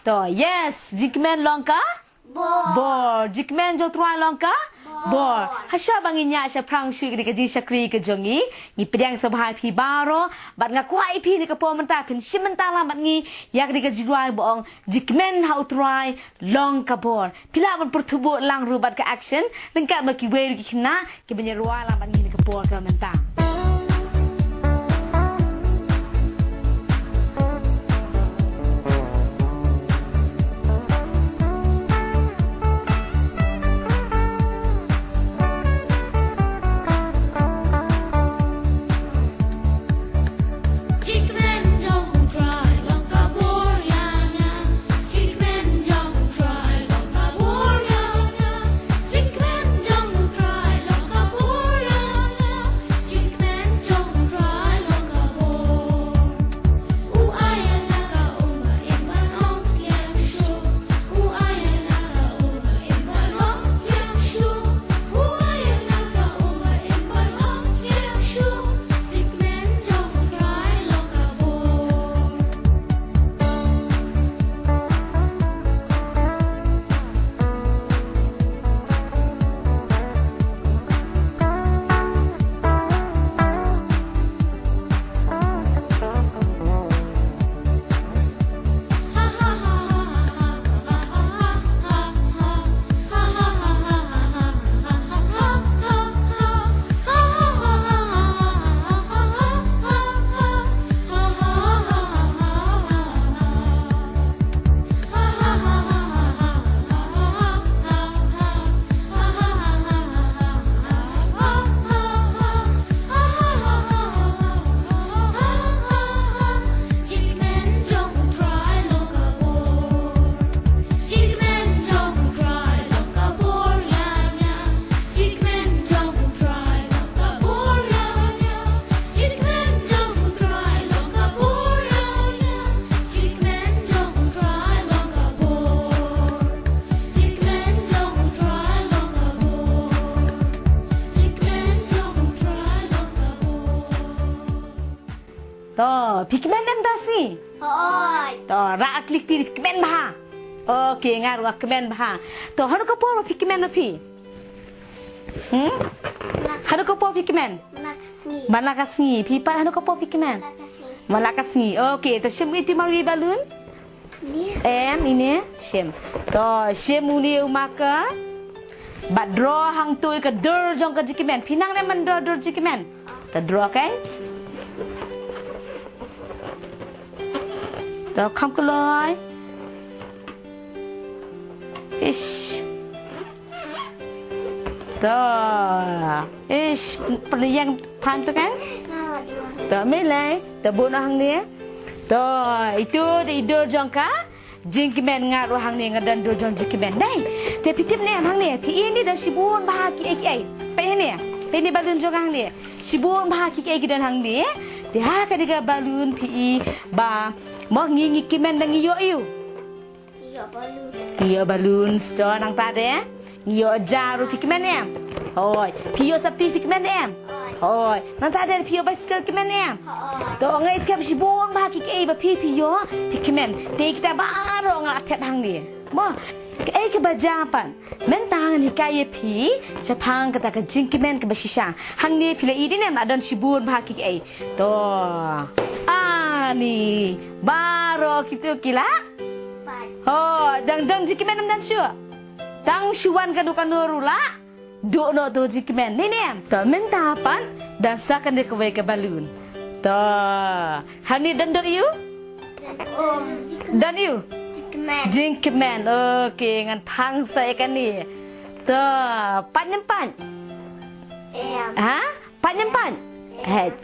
To yes, jikmen longka? Bor. Jikmen jo truai longka? Bor. Hasya banginya asya prang shui ke ji syakri ke jongi. Ni pedang sabahai pi baro. Bat ngakuai pi ni ke po mentah pin simenta lah bat ni. Yak di ke jiluai boong. Jikmen hau truai longka bor. Pila ban pertubuh lang rubat ke action. Lengkap baki wei ki kena. Ki banyak lah bat ni ke bor ke mentah. To, pigmen dem dasi. To, ra klik ti pigmen bah. Okey, ngar wa pigmen bah. To, hanu ko po pigmen no pi. Hanu ko po pigmen. Malakasngi. Pipa hanu ko po pigmen. Malakasngi. Okey, to shem iti marwi balloon. Ini shem. To, shem uni umaka. Bat draw hang tu ke dur jong ke jikimen. Pinang ne man dur jikimen. Ta draw kan? To kham ke loi. Ish. To. Ish, yang pan tu kan? To melai, to bona hang ni. To, itu di dur jong ka. Jingkimen ngaru hang ni ngadan dur jong jingkimen. Dai. Te pitip ni hang ni. Pi ini dah sibun bah ki ai. Pe ni. Pe ni balun jong hang ni. Sibun bah ki ai dan hang ni. Dia ka diga balun pi ba mau ngi kimen dang iyo iyo. Iyo balun sto nang tade. Iyo jaru kimen em. Oi, pio sapti kimen em. Oi, nang tade pio bicycle kimen em. To ngai skap si bon ba ki ba pio kimen. Te kita baro nga tep hang ni. Mo ai ke bajapan. Men tang ni kai pi, japang kata ka jingkimen ke basisha. Hang ni pila idin em adan si bon ba ki ai. To ni baro gitu kila dang jikimen dan syua dang syuan kadukan nurula do no to jikimen ni nem to mentapan dan sakan de ke balun to hani dan you dan you jikimen okey ngan thang sai kan ni to pan ha pan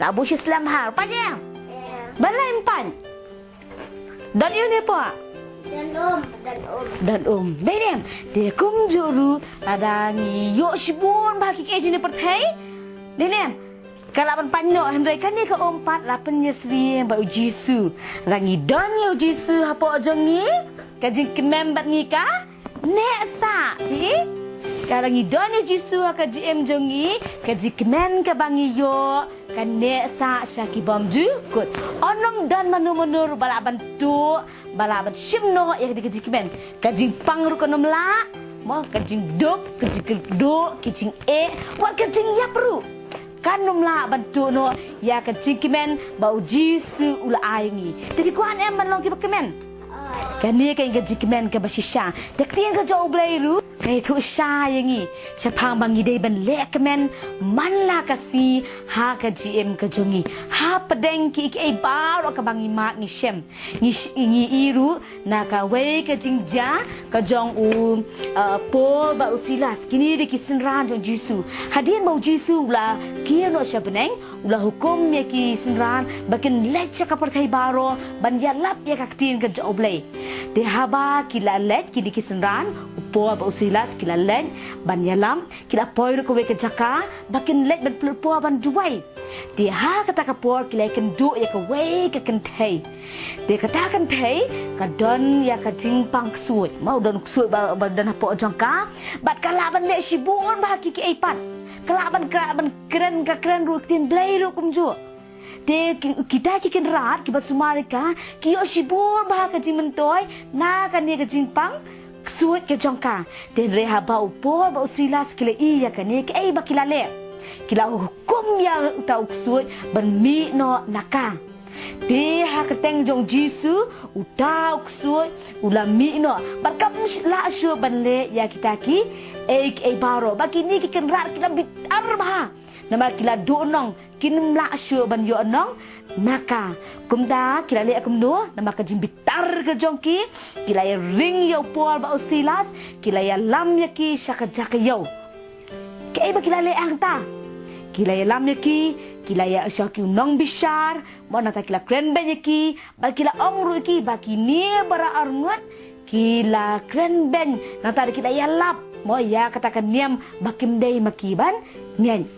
tabu Islam har panjang balai empan. Dan ini apa? Dan Dai dem. Dia kum juru ada ni yo sibun bagi ke jenis pertai. Dai dem. Kalau panyo hendai kan ni ke ompat lapan nyesri ba Jisu. Rangi dan yo Jisu apa jongi? Kajing kemen bat ni ka? Neksa. Karang idon yo Jisu ka GM jongi, kajing kemen ka bangi yo kan nek sa syaki bomju kut onong dan manu balak bantu balak ban shimno ya dikjikimen kajing pangru konom la mo kajing dok kajing dok kajing wat kajing ya perlu kanum la bantu no ya kajing kimen bau jisu ula aingi tapi kuan em man long ki kemen kan ni kan kajing kimen ka basisha tek tiang ka jau blairu kai thu sha yangi chapang bangi dei ban lek kemen man la kasi ha ka gm ka jongi ha padeng ki ai baro ka bangi mat ni shem ni iru na ka we ka jingja ka jong u po ba usilas kini di kisin ran jong jisu hadien mau jisu la kiano shabneng ula hukum ya ki sinran bakin lecha ka partai baro ban ya lap ya ka tin ka joblei de haba ki la let ki di kisin ran upo ba usilas ki la let ban ya lam ki la poi ko we ka jaka bakin let ban po ban duai de ha kata ka por ki la kan du ya ka we ka kan thai de kata kan thai ka don ya ka jing pang suit mau don suit ba dan po jangka bat kala ban le sibun ba ki ai pat kala ban keren ka keren ru tin blai ru kum ju te kita ki ken rat ki basumarika ki yo sibur ba ka jing mentoy na kan ni ka jing pang suit ke jangka ten reha ba upo ba usilas ki le iya kan ni ki ai ba ki la le kila hukum ya tau suit ban mi no naka te ha keteng jong jisu utau suit ula mi no ban kam la shu ban le ya kita ki ai baro ba kini ki ken rat kita bit arba nama kila do nong kin la shu ban yo nong maka kumda kila le akum no nama ka jim bitar ke jongki kila ya ring yo pol ba usilas kila ya lam ya ki shaka jaka yo ke ba kila le angta kila ya lam ya ki kila ya shaki nong bishar mana ta kila kren ben ya ki ba kila ong ru ki ba kini bara arngot kila kren ben nata kila ya lap mo ya katakan niam bakim dei makiban nyen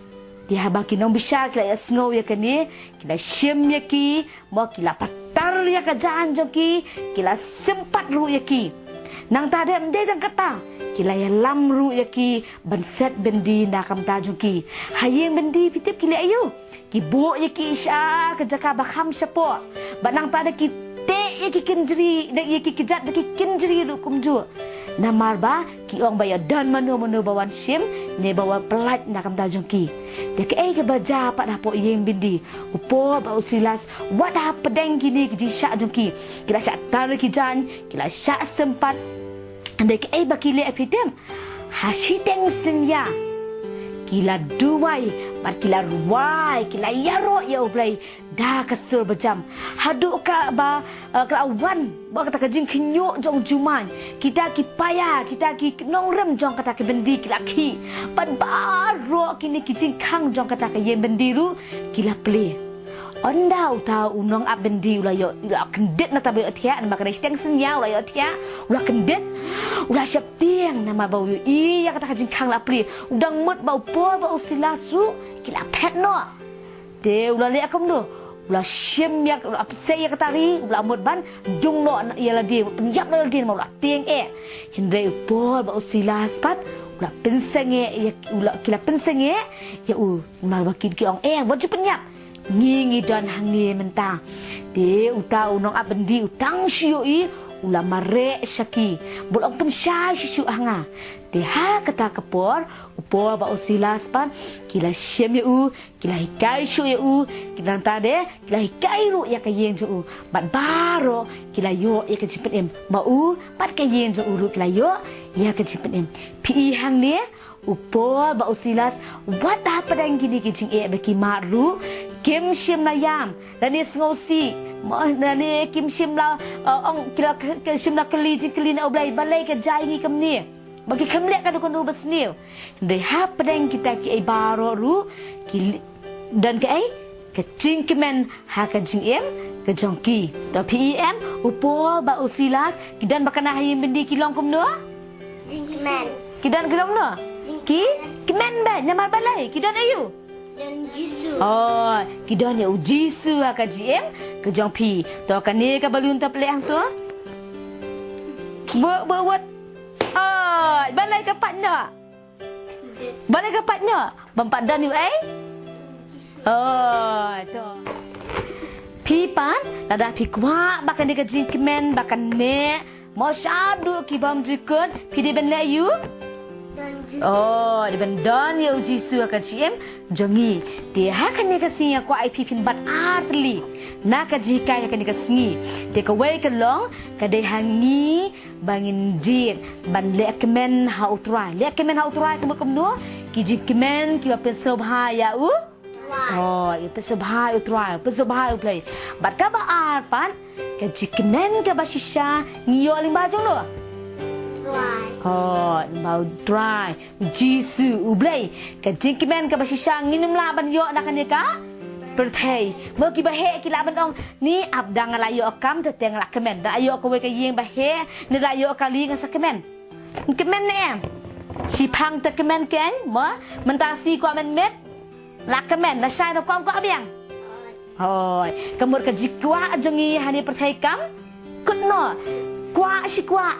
dia baki nong bishar kila ya snow ya kani kila shim ya ki mo kila patar ya ka jan joki kila sempat ru ya ki nang ta dem de dang kata kila ya lam ru ya ki ban set bendi na kam ta joki hayeng bendi pitip kila ayu ki bo ya ki sha ka jaka bakham sapo banang ta de ki te ya ki kinjri de ya ki kijat de ki kinjri ru kum ju namar ba ki ong baya dan manu bawan shim ne bawa pelat na kam ta joki de ke ai ke baja pa da po yeng bindi upo ba usilas wat ha pedeng kini ki sha joki kila sha tar ki jan kila sha sempat ande ke ai ba kile apitem hasideng semya kila duai mat kila ruai kila yaro ya ublai dah kesur berjam haduk ka ba kelawan ba kata kajing kinyo jong juman kita ki paya kita ki nongrem jong kata ke bendi kila ki pan baro kini kijing kang jong kata ke yen bendiru kila ple onda uta unong abendi ula yo ula kendet na tabe atia na makana steng senya ula yo atia ula kendet ula siap tiang nama bau i ya kata kajing kang la pri udang mut bau po bau silasu kila pet no de ula le akom do ula siem ya ula apse ya katari ula mut ban jung no ya la di penjap la di ula tiang hindre po bau silas pat ula pensenge ya ula kila pensenge ya ma bakin ki ong baju penyap ngingi dan hangi mentah de uta unong abendi utang syui ula mare syaki bulong pensai syu hanga de ha kata kepor upo ba usilas pan kila syem yu kila hikai syu yu kila tade kila hikai ru ya kayen ju bat baro kila yo ya ka jipet mau pat kayen ju ru kila yo ya ka jipet pi hang ne upo ba usilas wat ha padang gini kijing beki maru kim shim la yam dan ni ngosi dan ni kim shim la ong kila shim la keli na oblai balai ke jai ni kam ni bagi kamlek ka dukun ubas ni de ha padang kita ki baro ru dan ke ai ke jing kemen ha ka jing ke jongki to pem upo ba usilas kidan bakana hayim bendi kilong kum no kemen kidan kilong no ki kemen ba nyamar balai kidan ayu dan jisu oh kidan ya jisu ka gm ke jongpi to kan ni ka balun ta pleh tu buat balai ke patnya bampat dan you Oh, tu. Pipan, nada pikwa, bakan dia jingkimen, bakan ne, mau syadu kibam jikun, pidi ben layu. Oh, di ben don ya uji su akan ciem, jongi. Dia akan dia kasih aku ai pipin bat artli. Nak jika akan dia kasih. Dia kawai kelong, kadai hangi, bangin jin, ban lekmen hautrai. Lekmen hautrai kamu kijingkimen kiba pensobhaya u. Oh, itu sebahai utrai, sebahai play. Bat ka ba arpan, ka jikmen ka ba shisha, ngiyo limba jong lo. Dry. Oh, mau dry. Jisu ublay. Ka jikmen ka ba shisha nginum laban yo na kanika. Perthai, mo ki ba he ki laban ong ni abdang layo akam te teng la kemen. Da ayo ko we ka yeng ba he, ni layo ka li ngan sa kemen. Kemen ne em. Si phang te kemen ken, mo mentasi ko men met. Lakamen, na syai kom ko abiang. Hoi, kamur ka jikwa jongi hani perthai kam. Kutno. Kwa si kwa.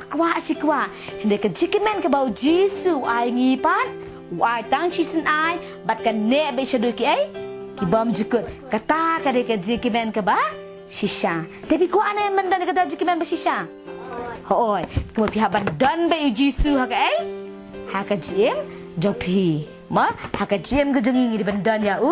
Hende ka jikimen ka bau jisu ai ngipan. Wai tang chisen ai, bat ka ne be shadu ki ai. Ki bam jikut. Kata ka de ka jikimen ka ba shisha. Tapi kwa ane mendan kata jikimen ba shisha. Hoi, kamur pihak bandan be jisu ha ka ai. Ha ka jim jopi. Ma, haka jem ke jengi di bandan ya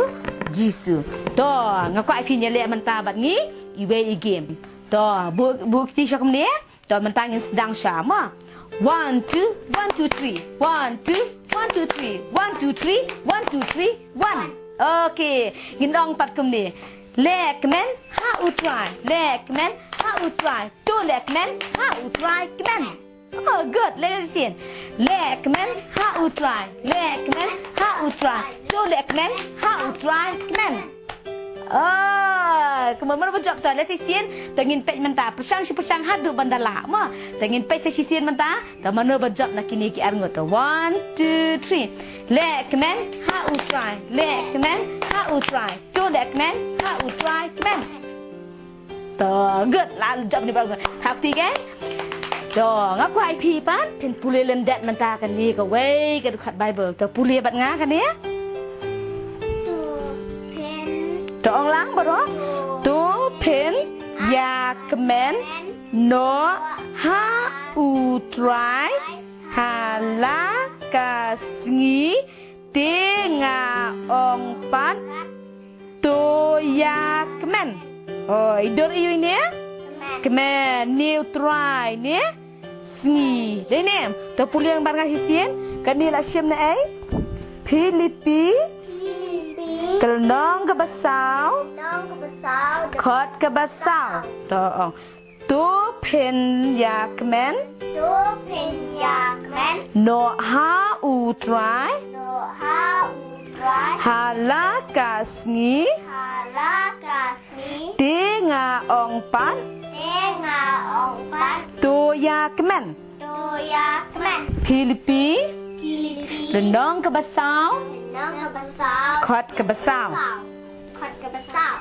jisu. To, ngaku ai pinya le menta bat ngi, iwe game. To, bukti syakam ni, to mentangin sedang syama. 1 2 1 2 3. 1 2 1 2 3. 1 2 3. 1 2 3. 1. Okey, gendong pat kem ni. Lekmen ha utrai. Lekmen ha utrai. To lekmen ha utrai kemen. Oh, good. Let's see. Lekmen ha utrai. Lekmen ha utrai. So lekmen ha utrai kemen. Oh, kemudian berjawab tu. Let's see. Tengin pej mentah. Persang si persang hadu bandala. Ma. Tengin pej si sien mentah. Tamana berjawab nak kini ki arngot. 1 2 3. Lekmen ha utrai. Lekmen ha utrai. So lekmen ha utrai kemen. Tuh, good. Lalu jawab ni bagus. Hak tiga. Dong, aku IP pan, pen pulih lendet mentah kan ni, kau way ke dekat Bible, tu pulih bat ngah kan ni? Tu pen. Dong lang berok. Tu pen ya kemen no ha utrai hala kasngi tenga ong pan tu ya kemen. Oh, idor iu ini? Kemen neutral ni? Sni. Ini, tu pulih yang barang sisien. Kan ni lah syam na ai. Filipi. Kelendong ke basau. Kot ke basau. Tu pen ya kemen. No ha utrai. Hala kasngi. Tenga ong pan. Toya kemen. Filipi. Lendong ke basau. Kot ke basau.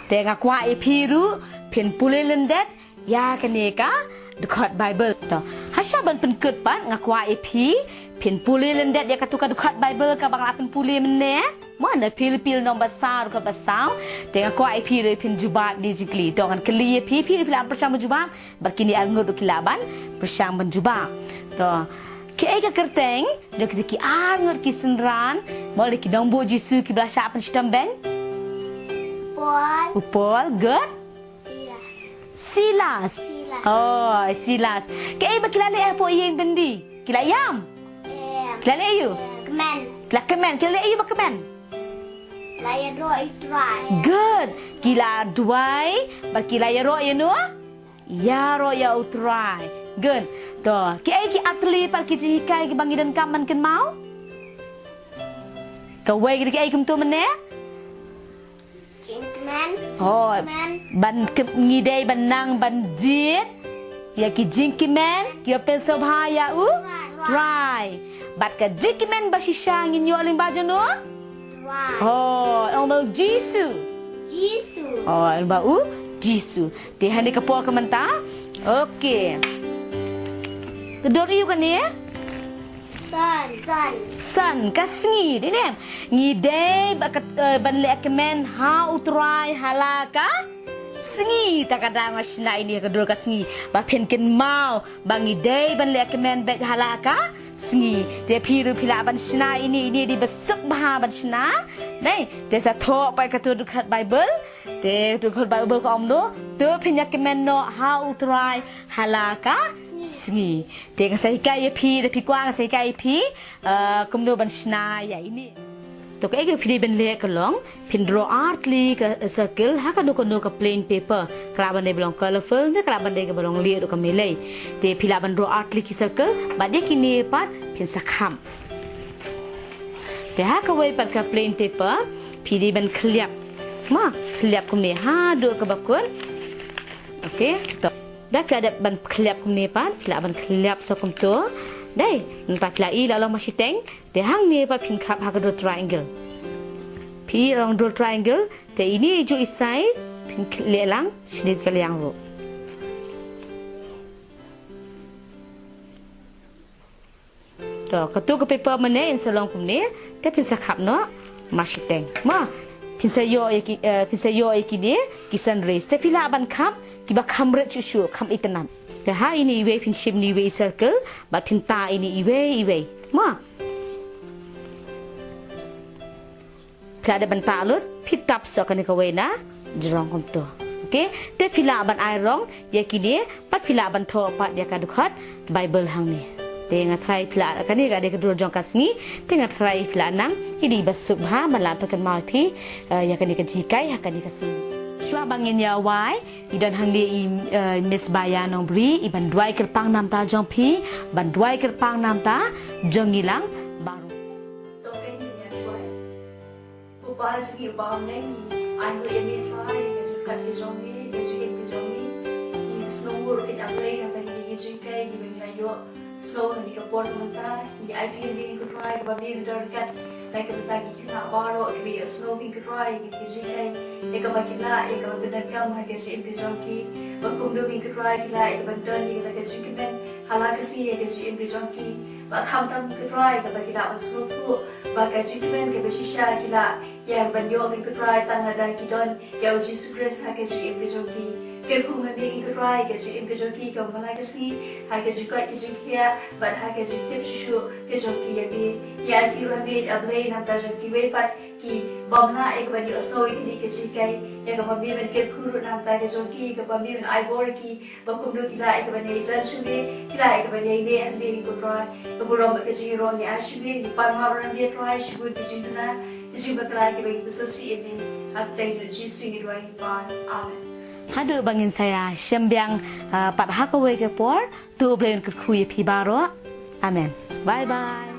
Tenga kwa ipiru. Pen pulih lendet. Ya keneka. Dekat Bible tu. Hasya ban penkut pan ngakwa ipi. Pen pulih lendet dia katuka dekat Bible ka bang lapen pulih meneh. Mana pil-pil nombor besar dekat basau. Tengah kwa ipi re pen jubat di jikli. Dongan keli ipi pilan bersama jubat. Berkini alngut kilaban bersama jubat. Tu. Ki ai ka kerteng dia ki alngut ki senran. Boleh ki dombo jisu ki belasah pen sistem ben. Upol good. Silas. Oh, Silas. Kaya ba kilala po iyang bendi? Kilayam? Kilala iyo? Kemen. Kemen. Kilala iyo ba kemen? Laya roy try. Good. Kila duai. Ba kilaya ro ya no? Ya ro ya utrai. Good. To, kaya ki atli pa ki jihikay ki bangidan kaman ken mau? Kawai kaya kum tu meneh? Oh, ban ngidai banang banjit. Ya ki jingkimen, ki pensabhaya try. Bat ka jingkimen basisha nginyo aling bajo no? Try. Oh, omal Jisu. Oh, alba Jisu. Di hani kapor kamanta. Okay. Kedor iyo kan ni? sun ka sngi di nem ngi day ban le kemen ha utrai halaka sngi takadang asna ini kedul ka sngi ba pen ken mau bangi day ban le kemen bet halaka sngi de piru pila ban sna ini di besuk bah ban sna nei de sa tho pai ka tu khat bible de tu khat bible ko om do tu penya kemen no ha utrai halaka sngi de ka sai kai pi de pi kwang sai kai pi kum do ban sna ya ini to ka ege pili ben le ka long pin draw art li ka circle ha ka do ka plain paper kala ban de belong colorful ne kala ban de ka belong le do ka melai te pila ban draw art li ki circle ba de ki ne pat pin sakham te ha ka wai pat ka plain paper pili ban khliap ma khliap kum ne ha do ka bakun okay to da ka da ban khliap kum ne pat pila ban khliap so kum to đây pat la i la long masiteng de hang ne pa pin khap ha ka do triangle pi long do triangle te ini jo size pin le lang snit ka liang ro to ka tu ka paper mane in salong kum ne te pin sa khap no masiteng ma pin sa yo e ki ne kisan race te pila ban khap ki ba kham re chu chu kham itanam the ha ini iwe pin ship ni iwe circle ba pin ta ini iwe ma plada ban ta lut pitap so kan ka we na jrong kom to okay te pila ban ai rong ye kini pat pila ban tho pat ya ka dukhat bible hang ni te nga try pila kan ni ga de ka dur jong kasngi te nga try pila nang idi basubha malam pa kan ma phi ya kan ni ka ji kai ha kan ni ka si Shua bangin ya wai idan hang di Miss Baya nong bri iban duai kerpang nam ta jong pi ban duai kerpang nam ta jong ilang baru to cái gì nhà quay cô ba chú hiểu bao này thì anh người em biết try cái chú cắt cái giống đi cái chú em cái giống đi thì slow cái nhạc lên là cái chú cái thì mình phải vô slow là cái board của mình ta thì ai chơi mình cứ try và mình đỡ cắt lại cái ta cái nào bao rồi cái slow mình cứ try cái chú cái cái mà cái là cái mà bên đằng cam hay cái chú em cái giống kia vẫn cùng đưa mình cứ try cái lại cái bên đơn thì là cái chú cái bên hala cái gì cái chú em cái giống kia và tham tâm cứ try cái đạo slow thua và cái chú cái bên cái bên shisha cái là yang bên vô mình cứ try tăng là đại cái đơn cái Jesus Christ hay cái chú em cái giống kia cái khu mình bị cái try cái chú em cái giống kia còn hala cái gì hay cái chú cái chú kia và hai cái chú tiếp chú cái giống kia bị ya ti ra bị ablay nam ta giống kia với pat ki bom la ek bani osnoi ini ke chikai ya ka pami men ke phuru nam ta ke jonki ka pami men ai bor ki bam kum du kila ek bani jan shumi kila ek bani ne an be ko try ka burom ke chi ro ni ashumi ni pa ma ran be try shibu di jintuna ji bakla ke be so si ini update the ji swing it right by amen hadu bangin saya sembiang pat ha ka we ke por tu blen ke khui pi baro amen bye bye